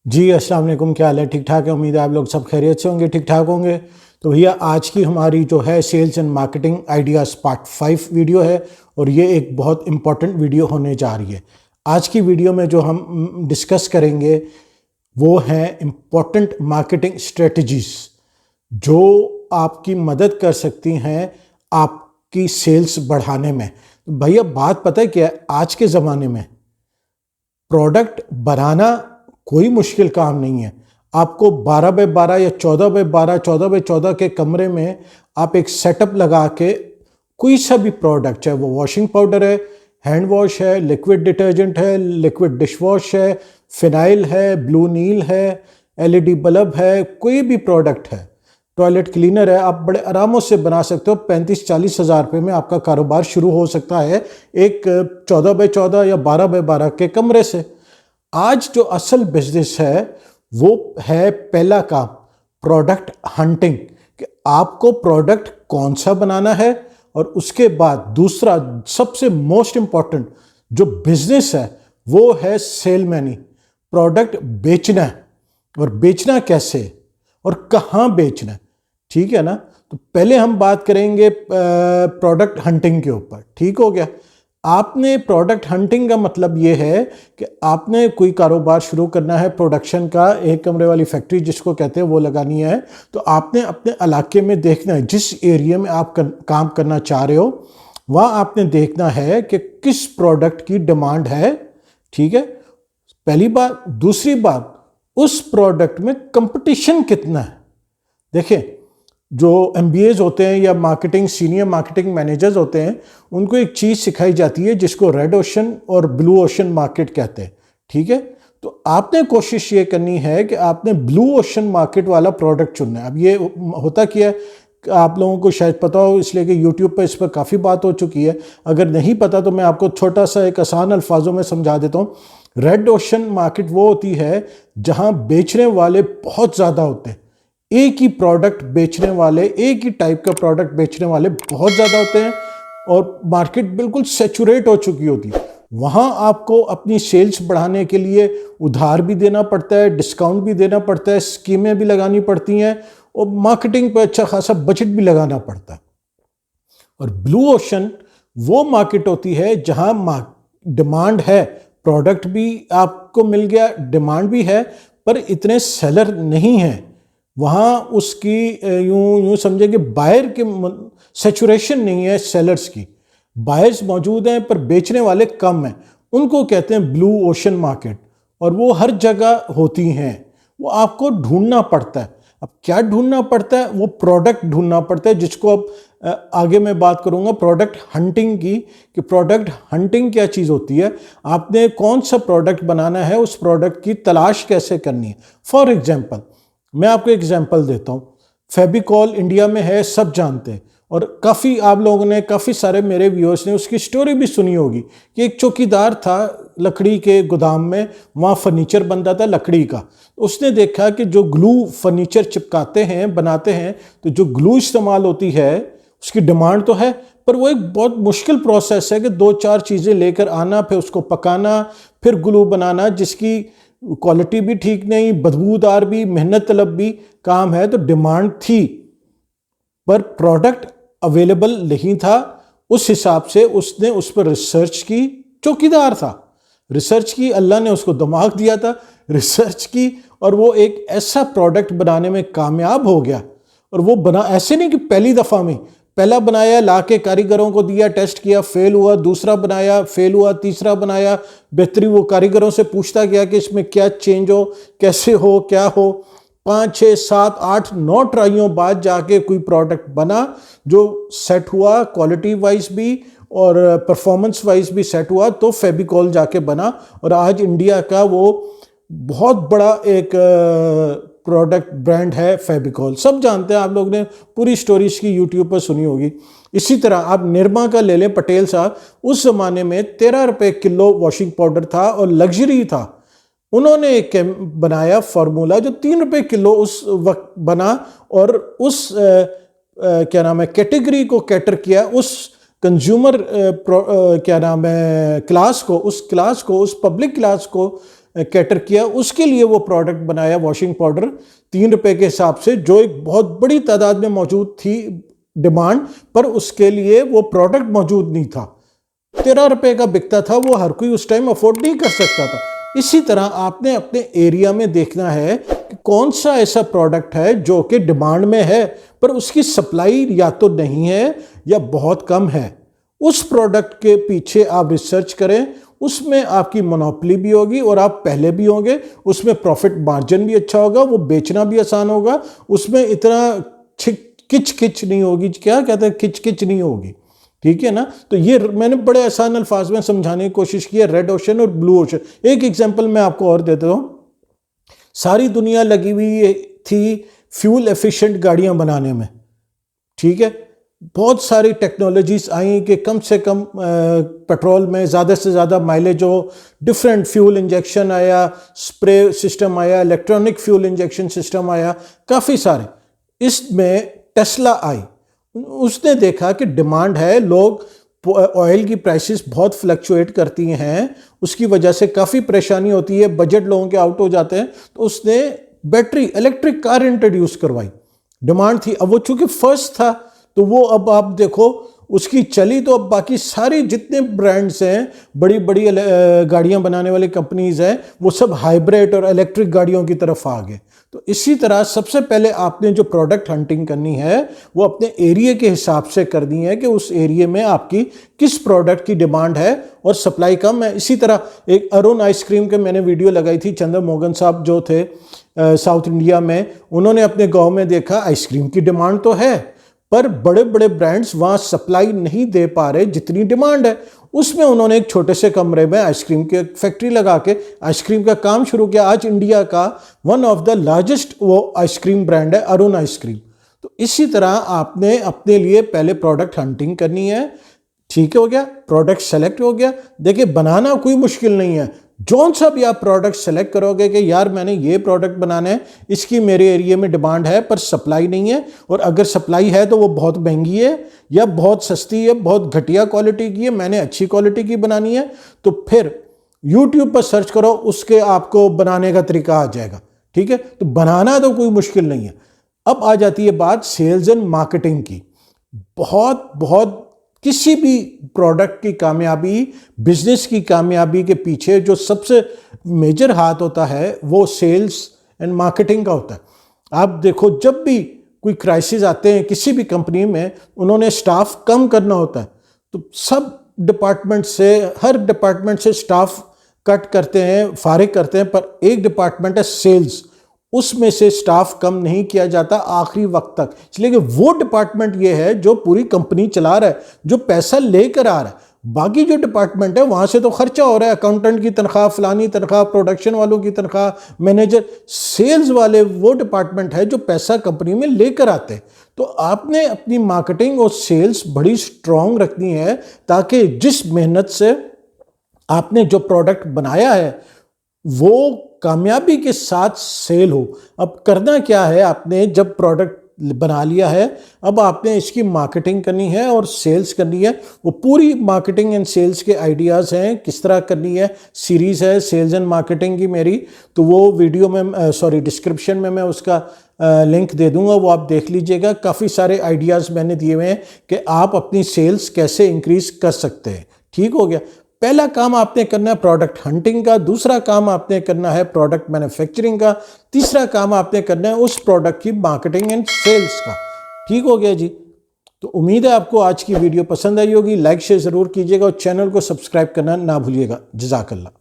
जी अस्सलाम वालेकुम, क्या हाल है? ठीक ठाक है। उम्मीद है आप लोग सब खैरियत से होंगे, ठीक ठाक होंगे। तो भैया आज की हमारी जो है sales and marketing ideas part 5 video है और ये एक बहुत इम्पॉर्टेंट वीडियो होने जा रही है। आज की वीडियो में जो हम डिस्कस करेंगे वो हैं इम्पॉर्टेंट मार्केटिंग स्ट्रेटजीज़ जो आपकी मदद कर सकती हैं आपकी सेल्स बढ़ाने में। भैया बात पता है क्या है, आज के ज़माने में प्रोडक्ट बनाना कोई मुश्किल काम नहीं है। आपको 12 बाय 12 या 14 बाय 12, 14 बाय 14 के कमरे में आप एक सेटअप लगा के कोई सा भी प्रोडक्ट, चाहे वो वॉशिंग पाउडर है, हैंड वॉश है, लिक्विड डिटर्जेंट है, लिक्विड डिश वॉश है, फिनाइल है, ब्लू नील है, एलईडी बल्ब है, कोई भी प्रोडक्ट है, टॉयलेट क्लीनर है, आप बड़े आरामों से बना सकते हो। 35-40 हज़ार रुपये में आपका कारोबार शुरू हो सकता है एक 14 बाय 14 या 12 बाय 12 के कमरे से। आज जो असल बिजनेस है वो है पहला काम प्रोडक्ट हंटिंग, कि आपको प्रोडक्ट कौन सा बनाना है, और उसके बाद दूसरा सबसे मोस्ट इंपॉर्टेंट जो बिजनेस है वो है सेल मैनी। प्रोडक्ट बेचना है, और बेचना कैसे और कहाँ बेचना है, ठीक है ना। तो पहले हम बात करेंगे प्रोडक्ट हंटिंग के ऊपर, ठीक हो गया। आपने प्रोडक्ट हंटिंग का मतलब ये है कि आपने कोई कारोबार शुरू करना है, प्रोडक्शन का, एक कमरे वाली फैक्ट्री जिसको कहते हैं वो लगानी है। तो आपने अपने इलाके में देखना है, जिस एरिया में आप काम करना चाह रहे हो वहाँ आपने देखना है कि किस प्रोडक्ट की डिमांड है, ठीक है, पहली बात। दूसरी बात, उस प्रोडक्ट में कंपटीशन कितना है। देखें, जो MBAs होते हैं या मार्केटिंग सीनियर मार्केटिंग मैनेजर्स होते हैं, उनको एक चीज़ सिखाई जाती है जिसको रेड ओशन और ब्लू ओशन मार्केट कहते हैं, ठीक है। तो आपने कोशिश ये करनी है कि आपने ब्लू ओशन मार्केट वाला प्रोडक्ट चुनना है। अब ये होता क्या है, आप लोगों को शायद पता हो, इसलिए कि YouTube पर इस पर काफ़ी बात हो चुकी है। अगर नहीं पता तो मैं आपको छोटा सा एक आसान अल्फाजों में समझा देता हूँ। रेड ओशन मार्केट वो होती है जहाँ बेचने वाले बहुत ज़्यादा होते हैं, एक ही प्रोडक्ट बेचने वाले, एक ही टाइप का प्रोडक्ट बेचने वाले बहुत ज़्यादा होते हैं, और मार्केट बिल्कुल सैचुरेट हो चुकी होती है। वहाँ आपको अपनी सेल्स बढ़ाने के लिए उधार भी देना पड़ता है, डिस्काउंट भी देना पड़ता है, स्कीमें भी लगानी पड़ती हैं, और मार्केटिंग पर अच्छा खासा बजट भी लगाना पड़ता है। और ब्लू ओशन वो मार्केट होती है जहाँ डिमांड है, प्रोडक्ट भी आपको मिल गया, डिमांड भी है, पर इतने सेलर नहीं हैं। वहाँ उसकी यूं समझे कि बायर के सैचुरेशन नहीं है, सेलर्स की। बायर्स मौजूद हैं पर बेचने वाले कम हैं, उनको कहते हैं ब्लू ओशन मार्केट, और वो हर जगह होती हैं। वो आपको ढूंढना पड़ता है। अब क्या ढूंढना पड़ता है? वो प्रोडक्ट ढूंढना पड़ता है, जिसको अब आगे मैं बात करूंगा प्रोडक्ट हंटिंग की, कि प्रोडक्ट हंटिंग क्या चीज़ होती है, आपने कौन सा प्रोडक्ट बनाना है, उस प्रोडक्ट की तलाश कैसे करनी है। फॉर एग्जाम्पल, मैं आपको एग्जांपल देता हूँ। फेविकॉल इंडिया में है, सब जानते हैं, और काफ़ी आप लोगों ने, काफ़ी सारे मेरे व्यूअर्स ने उसकी स्टोरी भी सुनी होगी कि एक चौकीदार था लकड़ी के गोदाम में, वहाँ फर्नीचर बनता था लकड़ी का। उसने देखा कि जो ग्लू फर्नीचर चिपकाते हैं, बनाते हैं, तो जो ग्लू इस्तेमाल होती है उसकी डिमांड तो है, पर वो एक बहुत मुश्किल प्रोसेस है कि 2-4 चीज़ें लेकर आना, फिर उसको पकाना, फिर ग्लू बनाना, जिसकी क्वालिटी भी ठीक नहीं, बदबूदार भी, मेहनत तलब भी काम है। तो डिमांड थी पर प्रोडक्ट अवेलेबल नहीं था। उस हिसाब से उसने उस पर रिसर्च की, चौकीदार था, रिसर्च की, अल्लाह ने उसको दिमाग दिया था, रिसर्च की, और वो एक ऐसा प्रोडक्ट बनाने में कामयाब हो गया। और वो बना ऐसे नहीं कि पहली दफ़ा में, पहला बनाया, लाके कारीगरों को दिया, टेस्ट किया, फेल हुआ, दूसरा बनाया, फेल हुआ, तीसरा बनाया, बेहतरी, वो कारीगरों से पूछता गया कि इसमें क्या चेंज हो, कैसे हो, क्या हो। 5, 6, 7, 8, 9 ट्राइयों बाद जाके कोई प्रोडक्ट बना जो सेट हुआ, क्वालिटी वाइज भी और परफॉर्मेंस वाइज भी सेट हुआ, तो फेविकॉल जाके बना, और आज इंडिया का वो बहुत बड़ा एक प्रोडक्ट ब्रांड है फेविकॉल। सब जानते हैं, आप लोग ने पूरी स्टोरी इसकी यूट्यूब पर सुनी होगी। इसी तरह आप निरमा का ले लें, पटेल साहब, उस ज़माने में 13 रुपये किलो वॉशिंग पाउडर था और लग्जरी था। उन्होंने एक बनाया फार्मूला जो 3 रुपये किलो उस वक्त बना, और उस क्या नाम है, कैटेगरी को कैटर किया, उस कंज्यूमर क्या नाम है क्लास को, उस पब्लिक क्लास को कैटर किया, उसके लिए वो प्रोडक्ट बनाया वॉशिंग पाउडर 3 रुपए के हिसाब से, जो एक बहुत बड़ी तादाद में मौजूद थी डिमांड, पर उसके लिए वो प्रोडक्ट मौजूद नहीं था। 13 रुपए का बिकता था, वो हर कोई उस टाइम अफोर्ड नहीं कर सकता था। इसी तरह आपने अपने एरिया में देखना है कि कौन सा ऐसा प्रोडक्ट है जो कि डिमांड में है पर उसकी सप्लाई या तो नहीं है या बहुत कम है। उस प्रोडक्ट के पीछे आप रिसर्च करें, उसमें आपकी मोनोपोली भी होगी और आप पहले भी होंगे, उसमें प्रॉफिट मार्जिन भी अच्छा होगा, वो बेचना भी आसान होगा, उसमें इतना किच किच नहीं होगी, क्या कहते हैं, किच किच नहीं होगी, ठीक है ना। तो ये मैंने बड़े आसान अल्फाज में समझाने की कोशिश की है, रेड ओशन और ब्लू ओशन। एक एग्जांपल मैं आपको और देता हूँ। सारी दुनिया लगी हुई थी फ्यूल एफिशिएंट गाड़ियां बनाने में, ठीक है। बहुत सारी टेक्नोलॉजीज आई कि कम से कम पेट्रोल में ज़्यादा से ज़्यादा माइलेज हो, डिफरेंट फ्यूल इंजेक्शन आया, स्प्रे सिस्टम आया, इलेक्ट्रॉनिक फ्यूल इंजेक्शन सिस्टम आया, काफ़ी सारे। इसमें टेस्ला आई, उसने देखा कि डिमांड है, लोग ऑयल की प्राइसेस बहुत फ्लक्चुएट करती हैं, उसकी वजह से काफ़ी परेशानी होती है, बजट लोगों के आउट हो जाते हैं, तो उसने बैटरी इलेक्ट्रिक कार इंट्रोड्यूस करवाई। डिमांड थी, अब वो चूंकि फर्स्ट था तो वो, अब आप देखो उसकी चली, तो अब बाकी सारी जितने ब्रांड्स हैं, बड़ी बड़ी गाड़ियां बनाने वाली कंपनीज हैं, वो सब हाइब्रिड और इलेक्ट्रिक गाड़ियों की तरफ आ गए। तो इसी तरह सबसे पहले आपने जो प्रोडक्ट हंटिंग करनी है वो अपने एरिया के हिसाब से करनी है कि उस एरिया में आपकी किस प्रोडक्ट की डिमांड है और सप्लाई कम है। इसी तरह एक अरुण आइसक्रीम के मैंने वीडियो लगाई थी, चंद्र मोहन साहब जो थे साउथ इंडिया में, उन्होंने अपने गाँव में देखा आइसक्रीम की डिमांड तो है पर बड़े बड़े ब्रांड्स वहाँ सप्लाई नहीं दे पा रहे जितनी डिमांड है। उसमें उन्होंने एक छोटे से कमरे में आइसक्रीम की फैक्ट्री लगा के आइसक्रीम का काम शुरू किया। आज इंडिया का वन ऑफ द लार्जेस्ट वो आइसक्रीम ब्रांड है अरुण आइसक्रीम। तो इसी तरह आपने अपने लिए पहले प्रोडक्ट हंटिंग करनी है, ठीक हो गया, प्रोडक्ट सेलेक्ट हो गया। देखिए बनाना कोई मुश्किल नहीं है, जौन सा भी आप प्रोडक्ट सेलेक्ट करोगे कि यार मैंने ये प्रोडक्ट बनाना है, इसकी मेरे एरिया में डिमांड है पर सप्लाई नहीं है, और अगर सप्लाई है तो वो बहुत महंगी है या बहुत सस्ती है, बहुत घटिया क्वालिटी की है, मैंने अच्छी क्वालिटी की बनानी है, तो फिर YouTube पर सर्च करो, उसके आपको बनाने का तरीका आ जाएगा, ठीक है। तो बनाना तो कोई मुश्किल नहीं है। अब आ जाती है बात सेल्स एंड मार्केटिंग की। बहुत किसी भी प्रोडक्ट की कामयाबी, बिजनेस की कामयाबी के पीछे जो सबसे मेजर हाथ होता है वो सेल्स एंड मार्केटिंग का होता है। आप देखो जब भी कोई क्राइसिस आते हैं किसी भी कंपनी में, उन्होंने स्टाफ कम करना होता है, तो सब डिपार्टमेंट से, हर डिपार्टमेंट से स्टाफ कट करते हैं, फारिग करते हैं, पर एक डिपार्टमेंट है सेल्स, उसमें से स्टाफ कम नहीं किया जाता आखिरी वक्त तक, इसलिए कि वो डिपार्टमेंट ये है जो पूरी कंपनी चला रहा है, जो पैसा लेकर आ रहा है। बाकी जो डिपार्टमेंट है वहां से तो खर्चा हो रहा है, अकाउंटेंट की तनख्वाह, फलानी तनख्वाह, प्रोडक्शन वालों की तनख्वाह, मैनेजर। सेल्स वाले वो डिपार्टमेंट है जो पैसा कंपनी में लेकर आते हैं। तो आपने अपनी मार्केटिंग और सेल्स बड़ी स्ट्रांग रखनी है ताकि जिस मेहनत से आपने जो प्रोडक्ट बनाया है वो कामयाबी के साथ सेल हो। अब करना क्या है, आपने जब प्रोडक्ट बना लिया है, अब आपने इसकी मार्केटिंग करनी है और सेल्स करनी है। वो पूरी मार्केटिंग एंड सेल्स के आइडियाज़ हैं, किस तरह करनी है, सीरीज़ है सेल्स एंड मार्केटिंग की मेरी, तो वो वीडियो में डिस्क्रिप्शन में मैं उसका लिंक दे दूंगा, वो आप देख लीजिएगा। काफ़ी सारे आइडियाज़ मैंने दिए हुए हैं कि आप अपनी सेल्स कैसे इंक्रीज़ कर सकते हैं, ठीक हो गया। पहला काम आपने करना है प्रोडक्ट हंटिंग का, दूसरा काम आपने करना है प्रोडक्ट मैन्युफैक्चरिंग का, तीसरा काम आपने करना है उस प्रोडक्ट की मार्केटिंग एंड सेल्स का, ठीक हो गया जी। तो उम्मीद है आपको आज की वीडियो पसंद आई होगी, लाइक शेयर ज़रूर कीजिएगा और चैनल को सब्सक्राइब करना ना भूलिएगा। जज़ाकल्लाह।